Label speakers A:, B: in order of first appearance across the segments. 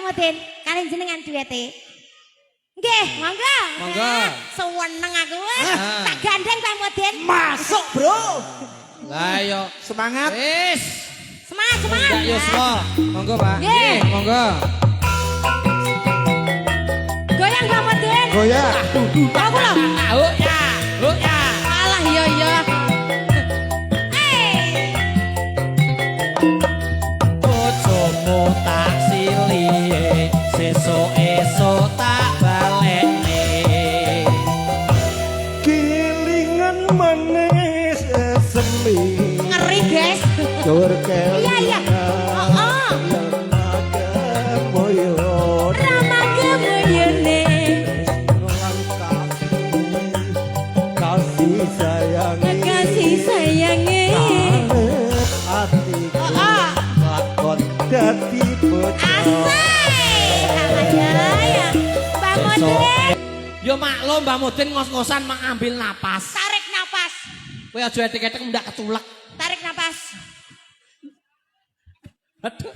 A: Mudin, kalian jenengan duete. Nggih, monggo.
B: Monggo.
A: Seneng aku. Tak gandeng Bang Mudin.
C: Masuk, Bro.
B: Lah yo
C: Semangat.
B: wis.
A: Semangat, semangat.
B: Ya yo semua. Monggo, Pak.
A: Nggih.
B: Monggo.
A: Goyang Bang Mudin.
C: Goyang.
A: Aku lho.
B: Oh ya. Oh ya.
A: Alah iya.
B: Bojomu tak silih, sesuk-esuk tak balekne.
C: Kilingan manis semi.
A: Ngeri, guys.
C: Dur kelingan.
A: Iya. Heeh. Rama kemoyone.
C: Kasih sayangi.
A: Kasih sayange.
C: Hatiku
A: Heeh.
C: lakon dadi bojo.
A: Asik. Ya. Bang Mudin.
B: Yo maklum Mbak Mudin ngos-ngosan mengambil napas.
A: Tarik napas.
B: Kowe aja etek-etek ndak ketulek.
A: Tarik napas.
B: Aduh.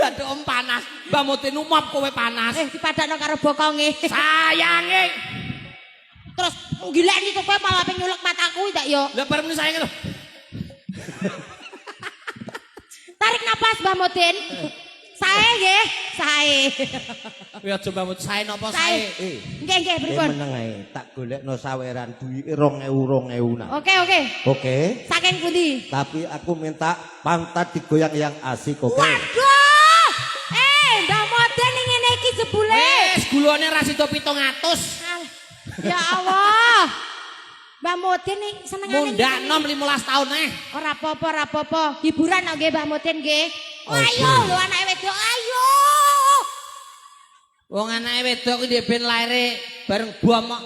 B: Aduh om panas. Mbak Mudin umap kowe panas.
A: Dipadakno karo bokonge.
B: Sayange.
A: Terus gila nih kowe malah penyulek mataku ndak yo.
B: Lah bareng sayang lho.
A: Tarik napas Mbak Mudin. Sae nggih, sae.
B: Kowe aja Mbak Mudin sae napa
A: Sae.
B: sae.
A: Nggih, pripun?
C: Meneng ae, tak golekno saweran duwike 2000 nak.
A: Oke.
C: Oke.
A: Saking pundi?
C: Tapi aku minta pantat digoyang yang asik, oke?
A: Waduh! Mbak Mudin ngene iki jebule.
B: Wis gulone ra sida 700.
A: Ya Allah. Mbak Mudin nih senengane
B: Mundak nom 15 tahun
A: Ora apa-apa. Hiburan kok nggih Mbak Mudin nggih. Ayo lho anake wedok, ayo.
B: Wong anake wedok kuwi ben laire bareng bom kok.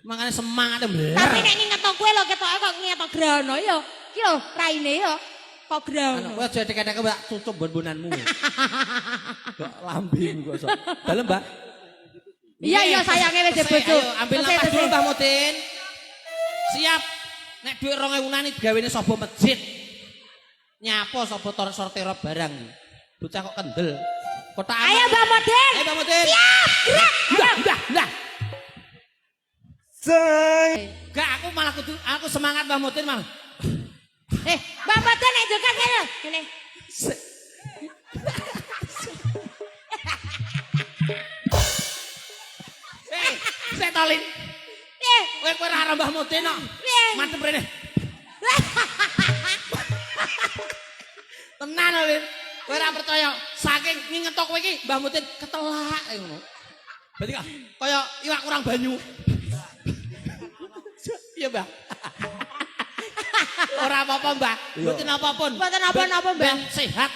B: Makane semangat mbler.
A: Tapi nek ngetok kowe lho ketoke kok ngetok grana ya. Iki lho raine ya. Kok grana.
B: Kowe aja dikek-dikek Mbak tutup bon-bonanmu. Mbak lambemu kok sok. Dalem Mbak.
A: Iya sayange wis bojo.
B: Ayo ambil napas dulu Mbak Mudin. Siap. Nek dhuwit 2000-an iki gawene sapa masjid. Nyapa sapa sortera barang. Bocah kok kendel. Kotak
A: Ayo Mbak Mudin.
B: Ayo Mbak Mudin.
A: Siap, gerak.
B: Udah.
C: Say.
B: Gak aku semangat Mbak Mudin malah.
A: Mbak Mudin nek joget ngene. Ngene.
B: Setolin. Kowe ora Mbah Mudin kok. Mantep rene. Tenan lho. Kowe ora percaya saking ngetok kowe iki Mbah Mudin ketelak ngono. Berarti kaya iwak kurang banyu. Iya, Mbah. Ora apa-apa, Mbah. Mboten apa-apun.
A: Mboten apa-apa, Mbah.
B: Ben sehat.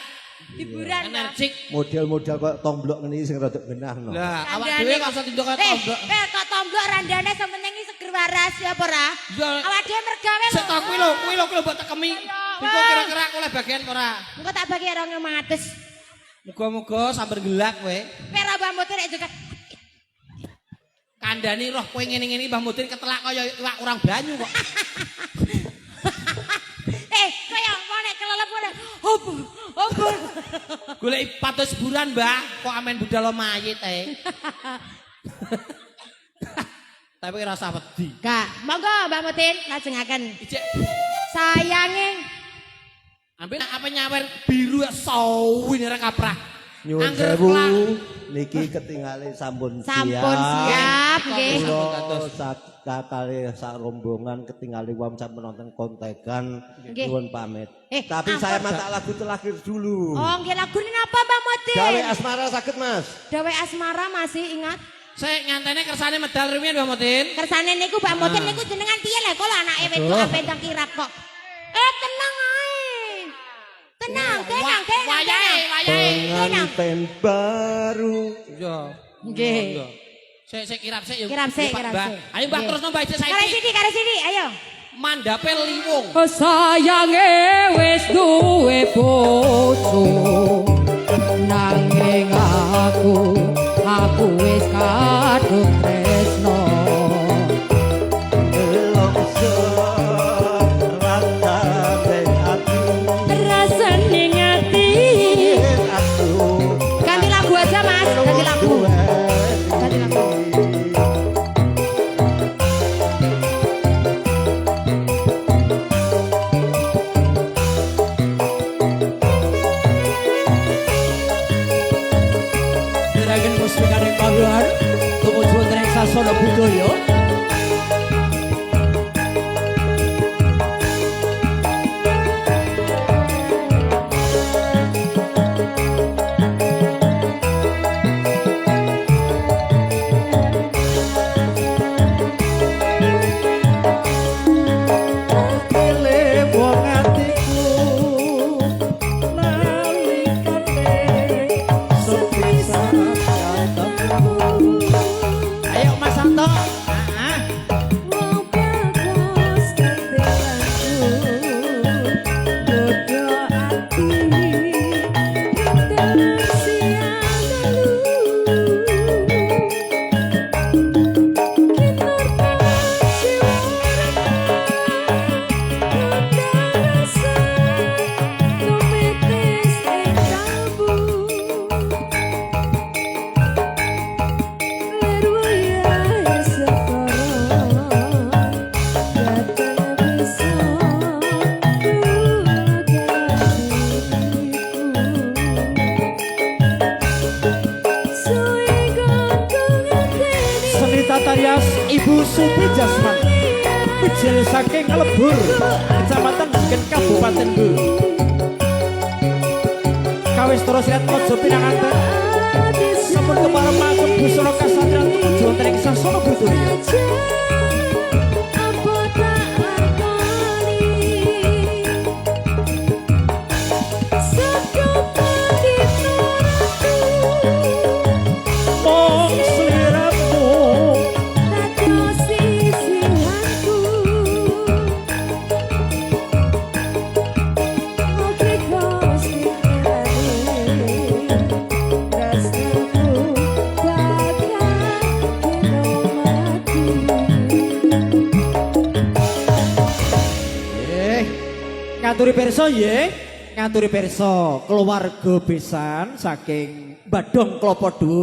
A: Hiburan
B: energik.
C: Model-model kok tomblok ngene sing rada genah no.
B: Lah, awak dhewe kok iso tindok kaya tomblok.
A: Kok tomblok randane sementing iki seger waras ya apa ora? Awak dhewe mergawe lho.
B: Sik tok kuwi lho mbok tekemi. Engko kira-kira aku oleh bagian ora.
A: Engko tak bagi 2.500.
B: Muga-muga sambar gelak kowe.
A: Pera Mbah Mudin nek joget.
B: Kandhani roh kowe ngene-ngene Mbah Mudin ketelak kaya iwak kurang banyu kok.
A: Kaya nek kelelep ngene. Hop.
B: Golek 400 bulan, Mbah. Kok amen budal mayit Tapi ora usah wedi.
A: Gak, monggo Mbah Mudin lajengaken.
B: Ijek
A: Sayanging
B: ambil apa nyawer biru sawin ora kaprah.
C: Nyuwun
B: Angger
C: sewu
B: kelak.
C: niki ketinggalan sampun
A: siap nggih.
C: Kula kali sak rombongan ketinggalan wong sampun nonton kontekan nyuwun pamit. Tapi saya minta lagu terakhir dulu.
A: Oh, nggih lagune napa Mbah Mudin?
C: Gawe asmara sakit Mas.
A: Dawe asmara masih ingat?
B: Sik ngantene kersane medal rumiyin Mbah Mudin.
A: Kersane niku Mbah Mudin niku jenengan piye lho kok anake wedok ape ndang kirap kok. Tenang ae. Tenang.
B: Wayahe.
C: Pengantin baru.
B: Iya.
A: Nggih.
B: Sik kirap sik yo.
A: Kirap sik.
B: Ayo Mbah terusno Mbah Ijek saiki.
A: Kare sini, ayo.
B: Mandape liwung.
A: Sayange wis duwe bojo. Nanging aku wis kadung tresno. Rasane ngati
D: Busana Budaya.
B: Ayo Mas Santo. Ah.
D: Seni tata rias Ibu Suti Jasman, Wijil saking Lebur, Kecamatan Buken Kabupaten Bu. Kawis terus lihat mojo pinanganten. Sampun kepareng matur busana kasatriyan tumuju wonten ing sasana budaya. Mong sliramu ngaturi pirsa nggih, ngaturi pirsa keluarga besan saking Badong Klopo Dhuwur.